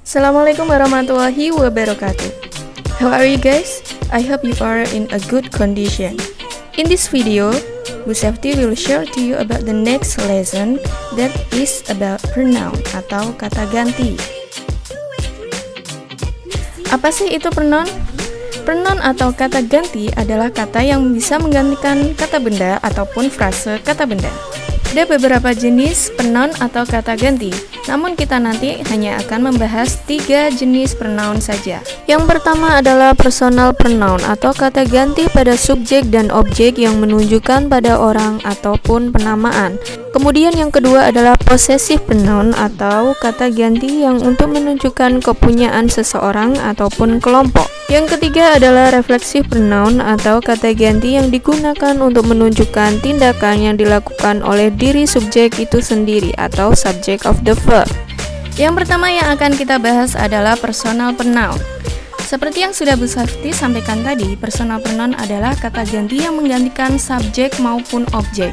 Assalamualaikum warahmatullahi wabarakatuh. How are you guys? I hope you are in a good condition. In this video, Bu Safety will share to you about the next lesson that is about pronoun atau kata ganti. Apa sih itu pronoun? Pronoun atau kata ganti adalah kata yang bisa menggantikan kata benda ataupun frase kata benda. Ada beberapa jenis pronoun atau kata ganti, namun kita nanti hanya akan membahas 3 jenis pronoun saja. Yang pertama adalah personal pronoun atau kata ganti pada subjek dan objek yang menunjukkan pada orang ataupun penamaan. Kemudian yang kedua adalah possessive pronoun atau kata ganti yang untuk menunjukkan kepunyaan seseorang ataupun kelompok. Yang ketiga adalah reflexive pronoun atau kata ganti yang digunakan untuk menunjukkan tindakan yang dilakukan oleh diri subjek itu sendiri atau subject of the verb. Yang pertama yang akan kita bahas adalah personal pronoun. Seperti yang sudah Bu Safety sampaikan tadi, personal pronoun adalah kata ganti yang menggantikan subjek maupun objek.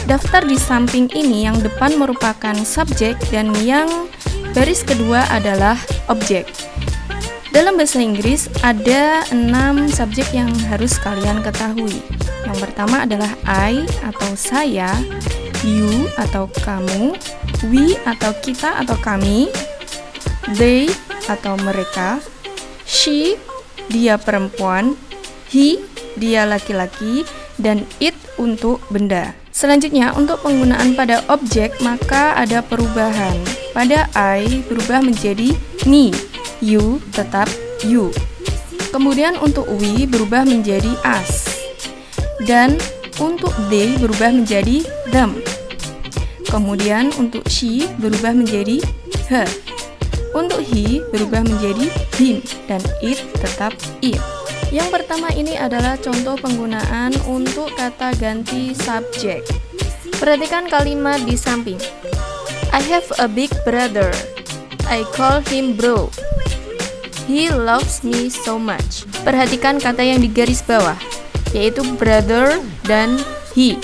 Daftar di samping ini yang depan merupakan subjek dan yang baris kedua adalah objek. Dalam bahasa Inggris ada 6 subjek yang harus kalian ketahui. Yang pertama adalah I atau saya, you atau kamu, we atau kita atau kami, they atau mereka, she dia perempuan, he dia laki-laki, dan it untuk benda. Selanjutnya untuk penggunaan pada objek maka ada perubahan. Pada I berubah menjadi me, you tetap you. Kemudian untuk we berubah menjadi us. Dan untuk they berubah menjadi them. Kemudian untuk she berubah menjadi her. Untuk he berubah menjadi him dan it tetap it. Yang pertama ini adalah contoh penggunaan untuk kata ganti subjek. Perhatikan kalimat di samping. I have a big brother. I call him bro. He loves me so much. Perhatikan kata yang di garis bawah, yaitu brother dan he.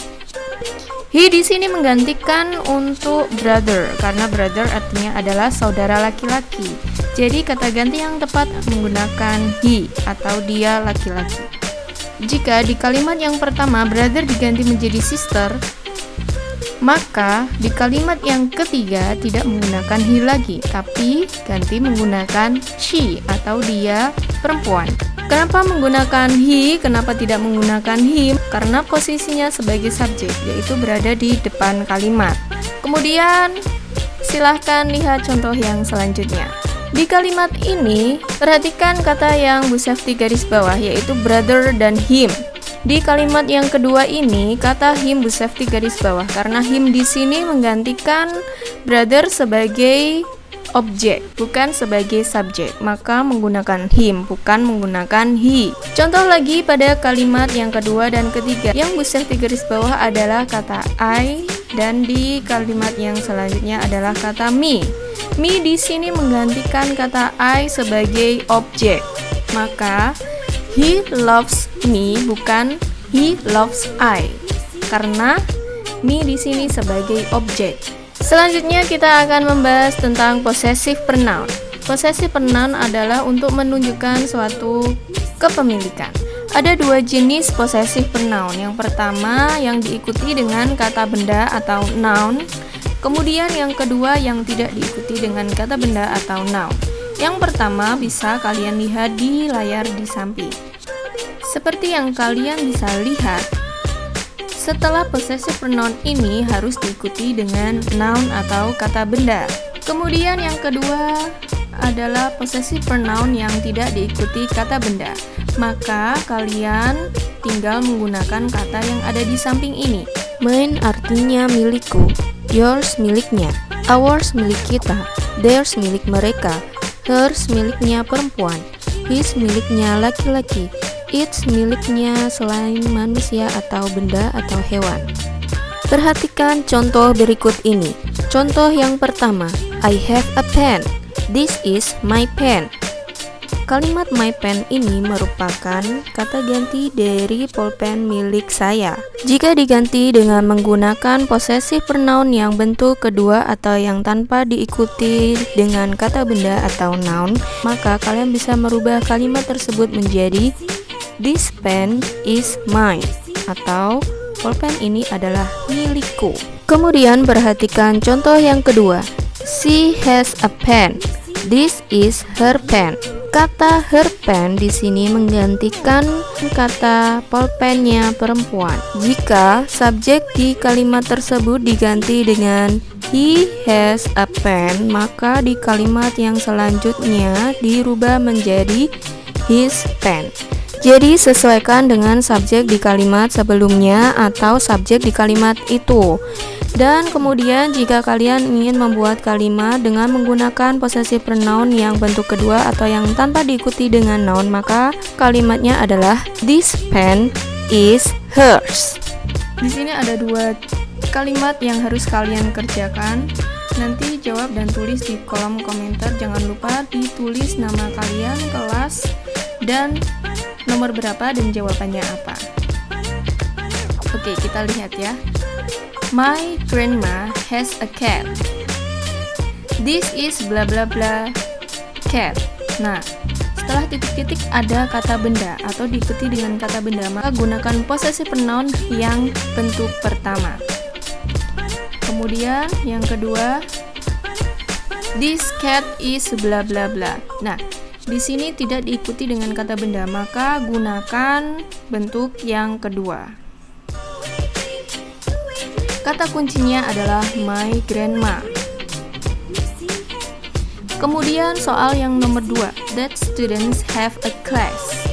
He di sini menggantikan untuk brother karena brother artinya adalah saudara laki-laki. Jadi kata ganti yang tepat menggunakan he atau dia laki-laki. Jika di kalimat yang pertama brother diganti menjadi sister, maka di kalimat yang ketiga tidak menggunakan he lagi, tapi ganti menggunakan she atau dia perempuan. Kenapa menggunakan he? Kenapa tidak menggunakan him? Karena posisinya sebagai subjek, yaitu berada di depan kalimat. Kemudian silahkan lihat contoh yang selanjutnya. Di kalimat ini, perhatikan kata yang Bu Safety garis bawah, yaitu brother dan him. Di kalimat yang kedua ini, kata him Bu Safety garis bawah, karena him di sini menggantikan brother sebagai objek, bukan sebagai subjek, maka menggunakan him, bukan menggunakan he. Contoh lagi pada kalimat yang kedua dan ketiga, yang Bu Safety garis bawah adalah kata I, dan di kalimat yang selanjutnya adalah kata me. Me di sini menggantikan kata I sebagai objek, maka he loves me bukan he loves I, karena me di sini sebagai objek. Selanjutnya kita akan membahas tentang possessive pronoun. Possessive pronoun adalah untuk menunjukkan suatu kepemilikan. Ada 2 jenis possessive pronoun. Yang pertama yang diikuti dengan kata benda atau noun. Kemudian yang kedua yang tidak diikuti dengan kata benda atau noun. Yang pertama bisa kalian lihat di layar di samping. Seperti yang kalian bisa lihat, setelah possessive pronoun ini harus diikuti dengan noun atau kata benda. Kemudian yang kedua adalah possessive pronoun yang tidak diikuti kata benda. Maka kalian tinggal menggunakan kata yang ada di samping ini. Mine artinya milikku, yours miliknya, ours milik kita, theirs milik mereka, hers miliknya perempuan, his miliknya laki-laki, it's miliknya selain manusia atau benda atau hewan. Perhatikan contoh berikut ini. Contoh yang pertama, I have a pen. This is my pen. Kalimat my pen ini merupakan kata ganti dari pulpen milik saya. Jika diganti dengan menggunakan possessive pronoun yang bentuk kedua atau yang tanpa diikuti dengan kata benda atau noun, maka kalian bisa merubah kalimat tersebut menjadi this pen is mine atau pulpen ini adalah milikku. Kemudian perhatikan contoh yang kedua. She has a pen. This is her pen. Kata her pen di sini menggantikan kata pulpennya perempuan. Jika subjek di kalimat tersebut diganti dengan he has a pen, maka di kalimat yang selanjutnya dirubah menjadi his pen. Jadi sesuaikan dengan subjek di kalimat sebelumnya atau subjek di kalimat itu. Dan kemudian jika kalian ingin membuat kalimat dengan menggunakan possessive pronoun yang bentuk kedua atau yang tanpa diikuti dengan noun, maka kalimatnya adalah this pen is hers. Di sini ada dua kalimat yang harus kalian kerjakan. Nanti jawab dan tulis di kolom komentar. Jangan lupa ditulis nama kalian, kelas, dan nomor berapa dan jawabannya apa. Oke, kita lihat ya. My grandma has a cat. This is bla bla bla cat. Nah, setelah titik-titik ada kata benda atau diikuti dengan kata benda, maka gunakan possessive pronoun yang bentuk pertama. Kemudian yang kedua, this cat is bla bla bla. Nah, di sini tidak diikuti dengan kata benda, maka gunakan bentuk yang kedua. Kata kuncinya adalah my grandma. Kemudian soal yang nomor 2, that students have a class.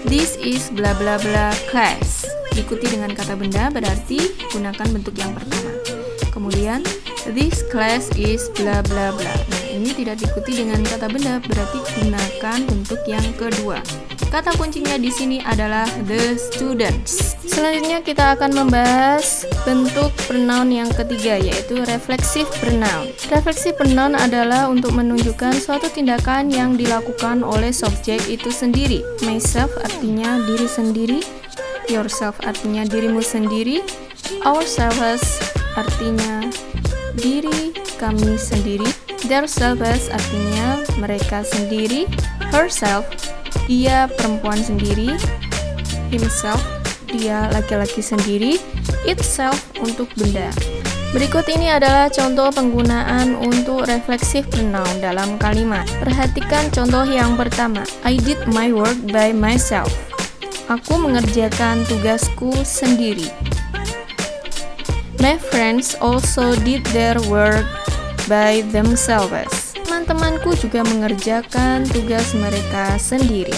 This is bla bla bla class. Diikuti dengan kata benda berarti gunakan bentuk yang pertama. Kemudian this class is bla bla bla. Nah, ini tidak diikuti dengan kata benda berarti gunakan bentuk yang kedua. Kata kuncinya di sini adalah the students. Selanjutnya kita akan membahas bentuk pronoun yang ketiga, yaitu reflexive pronoun. Reflexive pronoun adalah untuk menunjukkan suatu tindakan yang dilakukan oleh subjek itu sendiri. Myself artinya diri sendiri, yourself artinya dirimu sendiri, ourselves artinya diri kami sendiri, theirselves artinya mereka sendiri, herself dia perempuan sendiri, himself dia laki-laki sendiri, itself untuk benda. Berikut ini adalah contoh penggunaan untuk reflexive pronoun dalam kalimat. Perhatikan contoh yang pertama. I did my work by myself. Aku mengerjakan tugasku sendiri. My friends also did their work by themselves. Teman-temanku juga mengerjakan tugas mereka sendiri.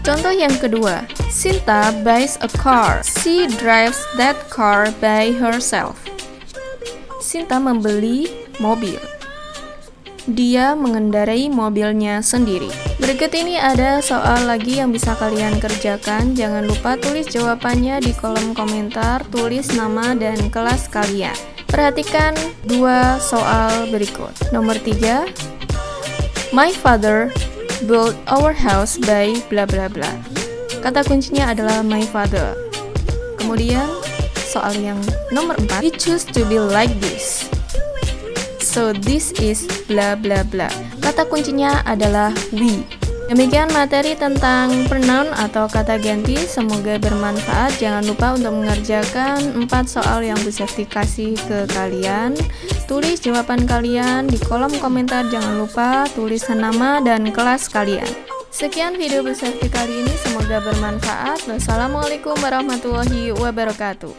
Contoh yang kedua, Sinta buys a car. She drives that car by herself. Sinta membeli mobil. Dia mengendarai mobilnya sendiri. Berikut ini ada soal lagi yang bisa kalian kerjakan. Jangan lupa tulis jawabannya di kolom komentar, tulis nama dan kelas kalian. Perhatikan dua soal berikut. Nomor 3, my father built our house by bla bla bla. Kata kuncinya adalah my father. Kemudian soal yang nomor 4, we choose to be like this. So this is bla bla bla. Kata kuncinya adalah we. Demikian materi tentang pronoun atau kata ganti, semoga bermanfaat. Jangan lupa untuk mengerjakan 4 soal yang bisa dikasih ke kalian. Tulis jawaban kalian di kolom komentar, jangan lupa tulis nama dan kelas kalian. Sekian video bersafety kali ini, semoga bermanfaat. Wassalamualaikum warahmatullahi wabarakatuh.